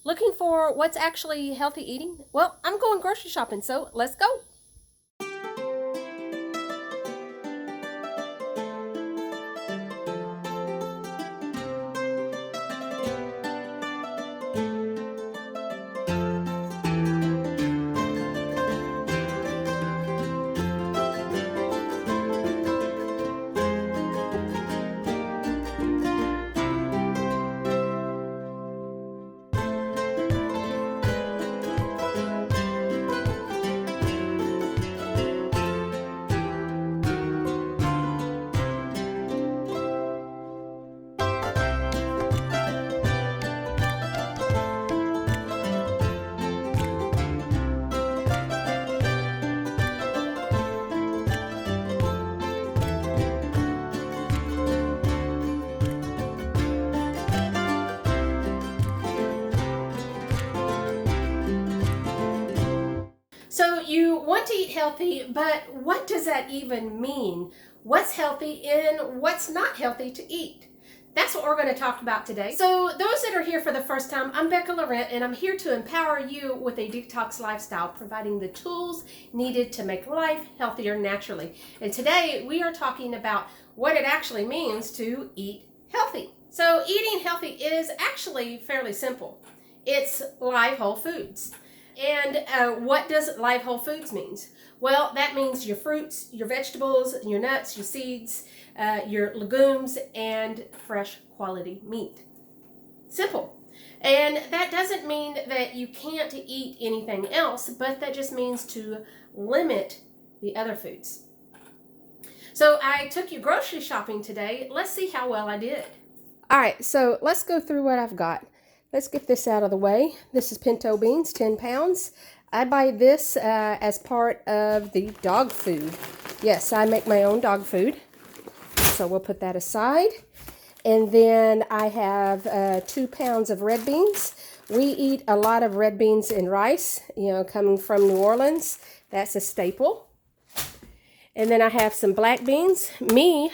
Looking for what's actually healthy eating? Well, I'm going grocery shopping, so let's go. So you want to eat healthy, but what does that even mean? What's healthy and what's not healthy to eat? That's what we're going to talk about today. So those that are here for the first time, I'm Becca Laurent, and I'm here to empower you with a detox lifestyle, providing the tools needed to make life healthier naturally. And today we are talking about what it actually means to eat healthy. So eating healthy is actually fairly simple. It's live whole foods. And what does live whole foods means? Well, that means your fruits, your vegetables, your nuts, your seeds, your legumes, and fresh quality meat. Simple. And that doesn't mean that you can't eat anything else, but that just means to limit the other foods. So I took you grocery shopping today. Let's see how well I did. All right, so let's go through what I've got. Let's get this out of the way. This is pinto beans, 10 pounds. I buy this as part of the dog food. Yes, I make my own dog food. So we'll put that aside. And then I have 2 pounds of red beans. We eat a lot of red beans and rice, coming from New Orleans. That's a staple. And then I have some black beans. Me,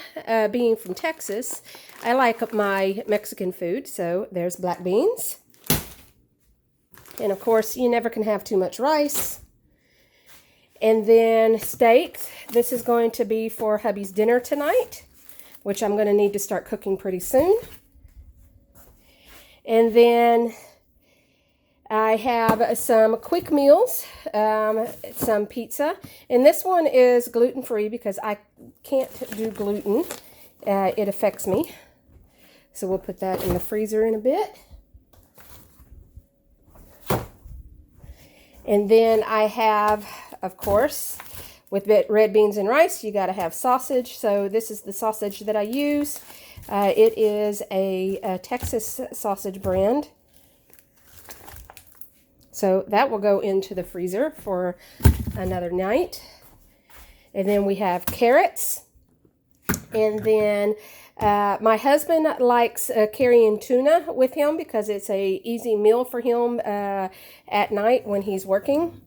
being from Texas, I like my Mexican food, so there's black beans. And of course, you never can have too much rice. And then steaks. This is going to be for hubby's dinner tonight, which I'm going to need to start cooking pretty soon. And then I have some quick meals, some pizza. And this one is gluten-free because I can't do gluten. It affects me. So we'll put that in the freezer in a bit. And then I have, of course, with red beans and rice, you got to have sausage. So this is the sausage that I use. It is a Texas sausage brand. So that will go into the freezer for another night. And then we have carrots. And then my husband likes carrying tuna with him because it's a easy meal for him at night when he's working.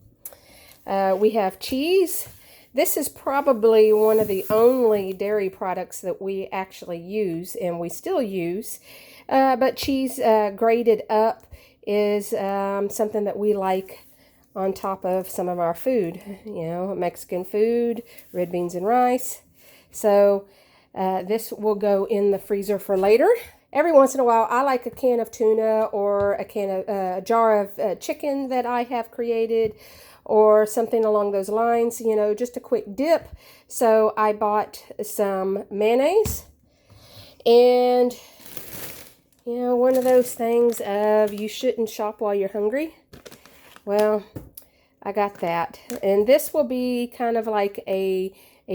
We have cheese. This is probably one of the only dairy products that we actually use, and we still use. But cheese grated up is something that we like on top of some of our food. Mexican food, red beans and rice. So this will go in the freezer for later. Every once in a while, I like a can of tuna or a jar of chicken that I have created or something along those lines, just a quick dip. So I bought some mayonnaise and, one of those things of you shouldn't shop while you're hungry. Well, I got that. And this will be kind of like a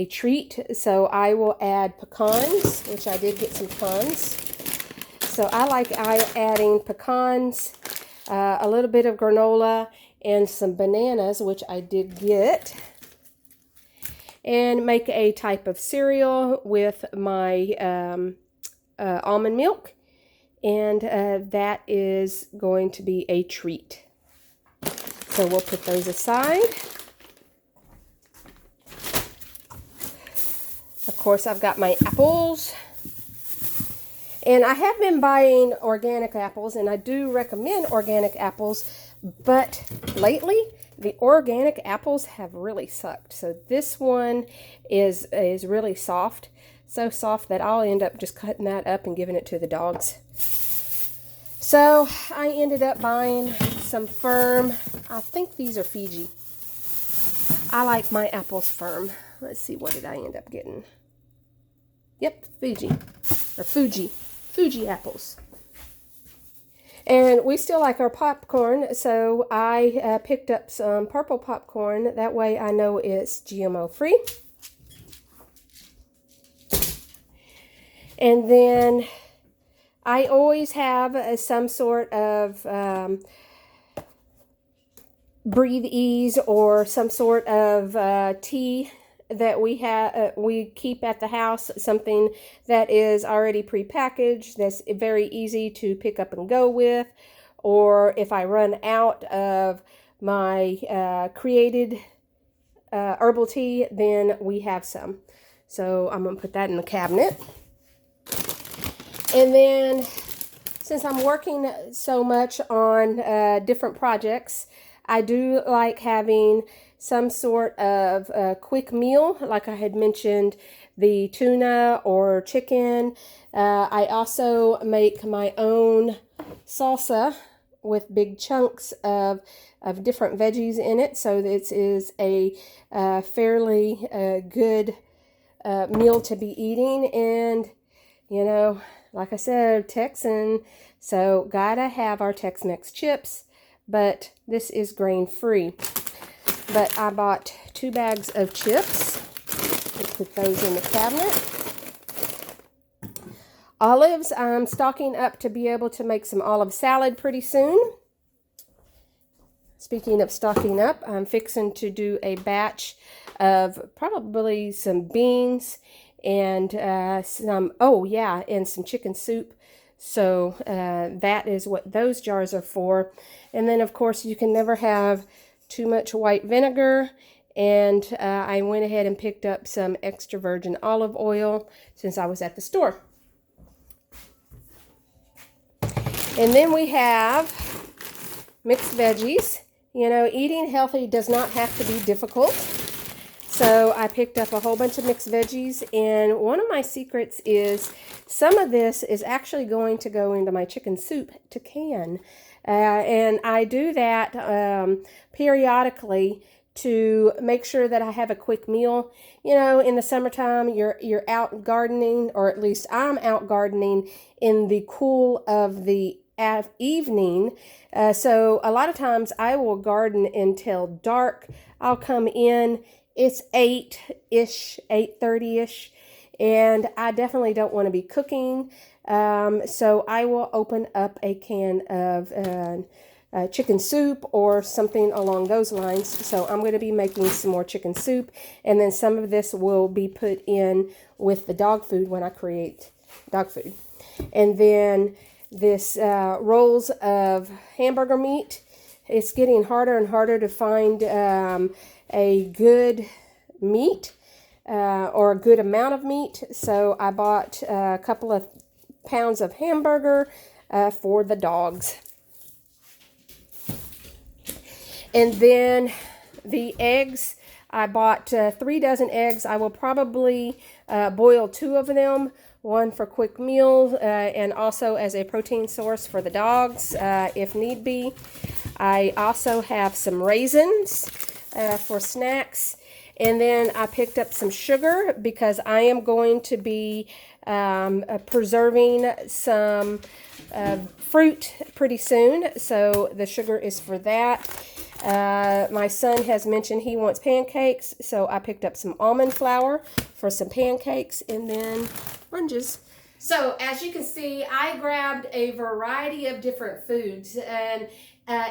treat. So I will add pecans, which I did get some pecans. So I like adding pecans, a little bit of granola, and some bananas, which I did get. And make a type of cereal with my almond milk. And that is going to be a treat. So we'll put those aside. Of course, I've got my apples. And I have been buying organic apples, and I do recommend organic apples, but lately the organic apples have really sucked. So this one is really soft, so soft that I'll end up just cutting that up and giving it to the dogs. So I ended up buying some firm, I think these are Fiji. I like my apples firm. Let's see, what did I end up getting? Yep, Fuji apples. And we still like our popcorn, so I picked up some purple popcorn. That way I know it's GMO free. And then I always have some sort of Breathe Ease or some sort of tea that we keep at the house, something that is already prepackaged, that's very easy to pick up and go with. Or if I run out of my created herbal tea, then we have some. So I'm going to put that in the cabinet. And then, since I'm working so much on different projects, I do like having some sort of quick meal, like I had mentioned, the tuna or chicken. I also make my own salsa with big chunks of different veggies in it. So this is a fairly good meal to be eating. And, you know, like I said, Texan, so gotta have our Tex-Mex chips, but this is grain-free. But I bought 2 bags of chips. Let's put those in the cabinet. Olives, I'm stocking up to be able to make some olive salad pretty soon. Speaking of stocking up, I'm fixing to do a batch of probably some beans and and some chicken soup. So that is what those jars are for. And then, of course, you can never have too much white vinegar. And I went ahead and picked up some extra virgin olive oil since I was at the store. And then we have mixed veggies. You know, eating healthy does not have to be difficult. So I picked up a whole bunch of mixed veggies, and one of my secrets is some of this is actually going to go into my chicken soup to can. And I do that periodically to make sure that I have a quick meal. You know, in the summertime, you're out gardening, or at least I'm out gardening in the cool of the evening. So a lot of times I will garden until dark. I'll come in, it's 8-ish, 8:30-ish, and I definitely don't want to be cooking. So I will open up a can of chicken soup or something along those lines. So I'm going to be making some more chicken soup, and then some of this will be put in with the dog food when I create dog food. And then this rolls of hamburger meat. It's getting harder and harder to find a good meat or a good amount of meat. So I bought a couple of pounds of hamburger for the dogs. And then the eggs, I bought 3 dozen eggs. I will probably boil 2 of them, one for quick meals and also as a protein source for the dogs if need be. I also have some raisins for snacks. And then I picked up some sugar because I am going to be preserving some fruit pretty soon. So the sugar is for that. My son has mentioned he wants pancakes, so I picked up some almond flour for some pancakes, and then oranges. So as you can see, I grabbed a variety of different foods, and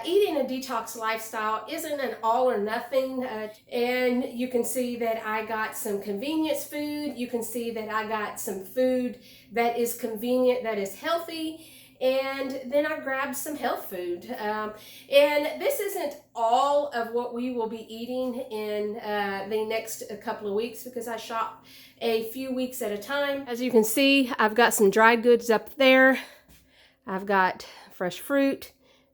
eating a detox lifestyle isn't an all or nothing. And you can see that I got some convenience food. You can see that I got some food that is convenient, that is healthy. and then I grabbed some health food. And this isn't all of what we will be eating in the next couple of weeks, because I shop a few weeks at a time. As you can see, I've got some dried goods up there. I've got fresh fruit,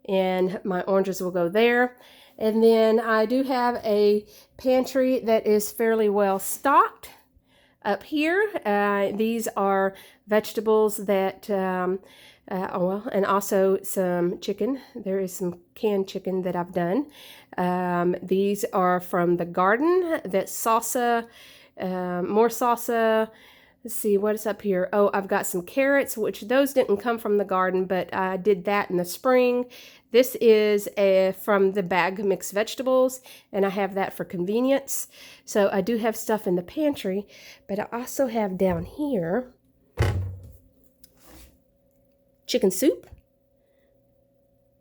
and my oranges will go there. And then I do have a pantry that is fairly well stocked up here. These are vegetables that, and also some chicken. There is some canned chicken that I've done. These are from the garden. That's salsa, more salsa. Let's see, what is up here? Oh, I've got some carrots, which those didn't come from the garden, but I did that in the spring. This is from the bag of mixed vegetables, and I have that for convenience. So I do have stuff in the pantry, but I also have down here chicken soup.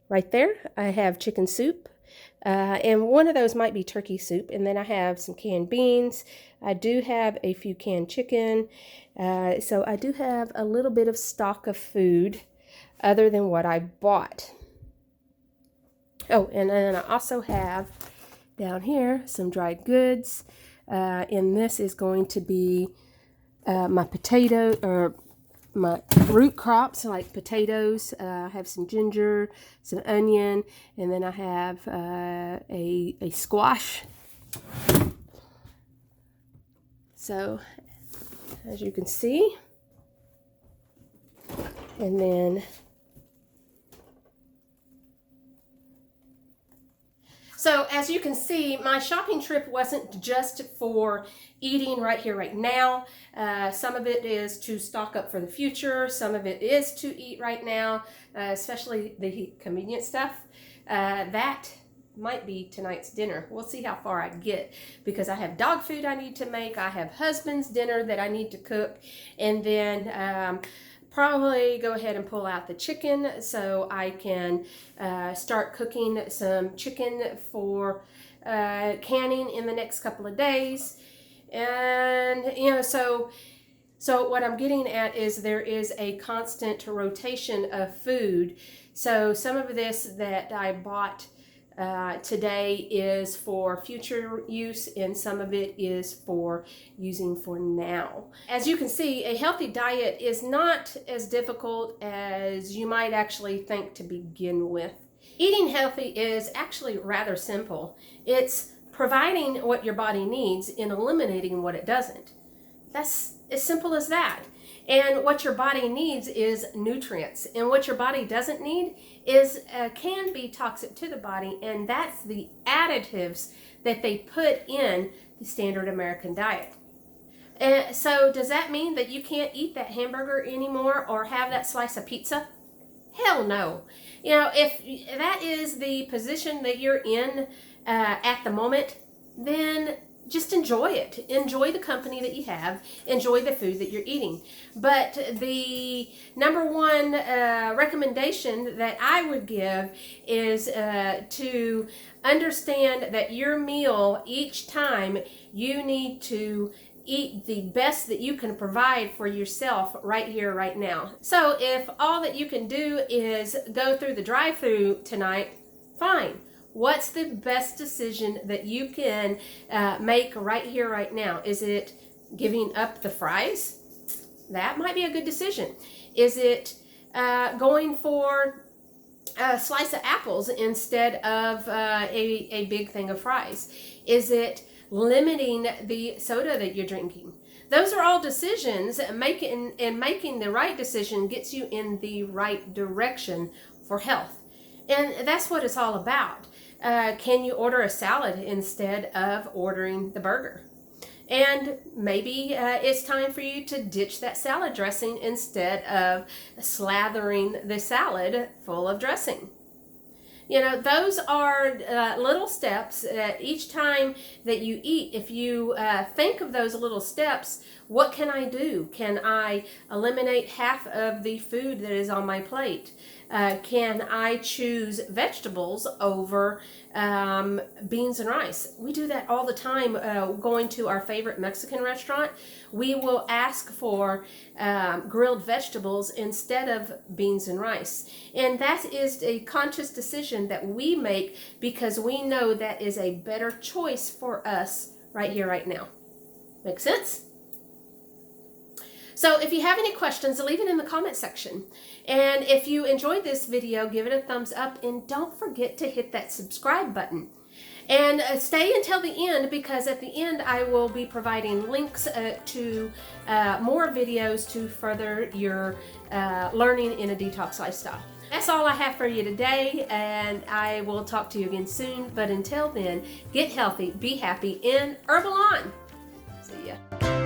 Right there, I have chicken soup. And one of those might be turkey soup. And then I have some canned beans. I do have a few canned chicken. So I do have a little bit of stock of food other than what I bought. Oh, and then I also have down here some dried goods. And this is going to be my potato, or my root crops, like potatoes. I have some ginger, some onion, and then I have a squash. So, as you can see, and then so as you can see, my shopping trip wasn't just for eating right here, right now. Some of it is to stock up for the future. Some of it is to eat right now, especially the convenient stuff. That might be tonight's dinner. We'll see how far I get, because I have dog food I need to make. I have husband's dinner that I need to cook, and then probably go ahead and pull out the chicken so I can start cooking some chicken for canning in the next couple of days. And so what I'm getting at is there is a constant rotation of food. So some of this that I bought today is for future use, and some of it is for using for now. As you can see, a healthy diet is not as difficult as you might actually think to begin with. Eating healthy is actually rather simple. It's providing what your body needs and eliminating what it doesn't. That's as simple as that. And what your body needs is nutrients, and what your body doesn't need is can be toxic to the body, and that's the additives that they put in the standard American diet. So does that mean that you can't eat that hamburger anymore or have that slice of pizza? Hell no. If that is the position that you're in at the moment, then just enjoy it. Enjoy the company that you have. Enjoy the food that you're eating. But the number one recommendation that I would give is to understand that your meal, each time, you need to eat the best that you can provide for yourself right here, right now. So if all that you can do is go through the drive-thru tonight, fine. What's the best decision that you can make right here, right now? Is it giving up the fries? That might be a good decision. Is it going for a slice of apples instead of a big thing of fries? Is it limiting the soda that you're drinking? Those are all decisions. Making the right decision gets you in the right direction for health. And that's what it's all about. Can you order a salad instead of ordering the burger? And maybe it's time for you to ditch that salad dressing instead of slathering the salad full of dressing. Those are little steps. Each time that you eat, if you think of those little steps, what can I do? Can I eliminate half of the food that is on my plate? can I choose vegetables over beans and rice? We do that all the time. Going to our favorite Mexican restaurant, we will ask for grilled vegetables instead of beans and rice. And that is a conscious decision that we make because we know that is a better choice for us right here, right now. Make sense? So if you have any questions, leave it in the comment section. And if you enjoyed this video, give it a thumbs up and don't forget to hit that subscribe button. And stay until the end, because at the end I will be providing links to more videos to further your learning in a detox lifestyle. That's all I have for you today, and I will talk to you again soon. But until then, get healthy, be happy, and herbal on. See ya.